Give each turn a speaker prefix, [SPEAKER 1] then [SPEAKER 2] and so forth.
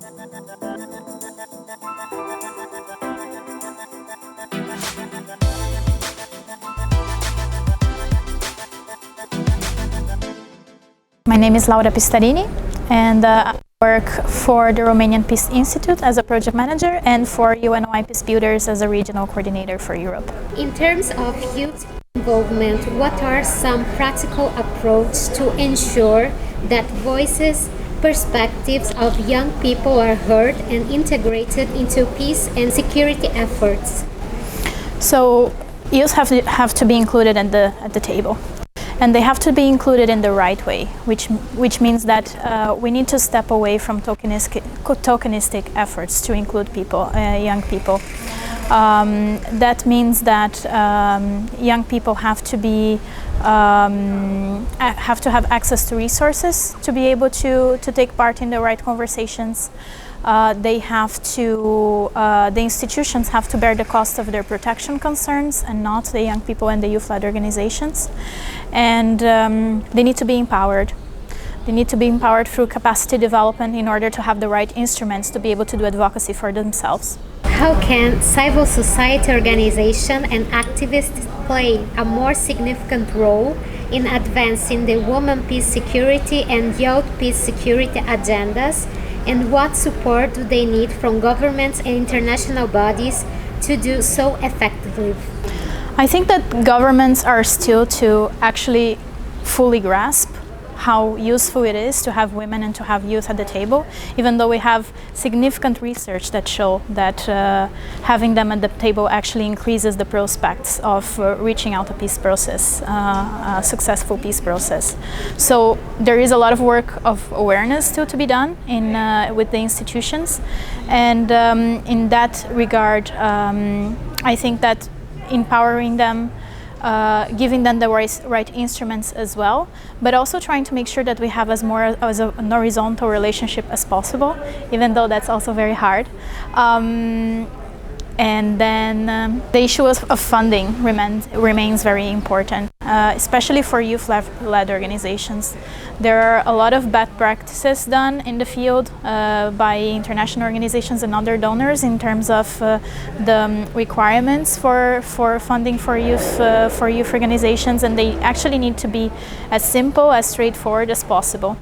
[SPEAKER 1] My name is Pistarini, and I work for the Romanian Peace Institute as a project manager and for UNOI Peacebuilders as a regional coordinator for Europe.
[SPEAKER 2] In terms of youth involvement, what are some practical approaches to ensure that voices, perspectives of young people are heard and integrated into peace and security efforts?
[SPEAKER 1] So youth have to be included at the table. And they have to be included in the right way, which means that we need to step away from tokenistic efforts to include people, young people. That means that young people have to have access to resources to be able to take part in the right conversations. The institutions have to bear the cost of their protection concerns and not the young people and the youth-led organizations. And they need to be empowered. They need to be empowered through capacity development in order to have the right instruments to be able to do advocacy for themselves.
[SPEAKER 2] How can civil society organizations and activists play a more significant role in advancing the women peace security and youth peace security agendas? And what support do they need from governments and international bodies to do so effectively?
[SPEAKER 1] I think that governments are still to actually fully grasp how useful it is to have women and to have youth at the table, even though we have significant research that show that having them at the table actually increases the prospects of reaching out a peace process, a successful peace process. So there is a lot of work of awareness still to be done with the institutions, and in that regard, I think that empowering them, giving them the right instruments as well, but also trying to make sure that we have an horizontal relationship as possible, even though that's also very hard. And then the issue of funding remains very important, especially for youth-led organizations. There are a lot of bad practices done in the field by international organizations and other donors in terms of the requirements for funding for youth organizations, and they actually need to be as simple, as straightforward as possible.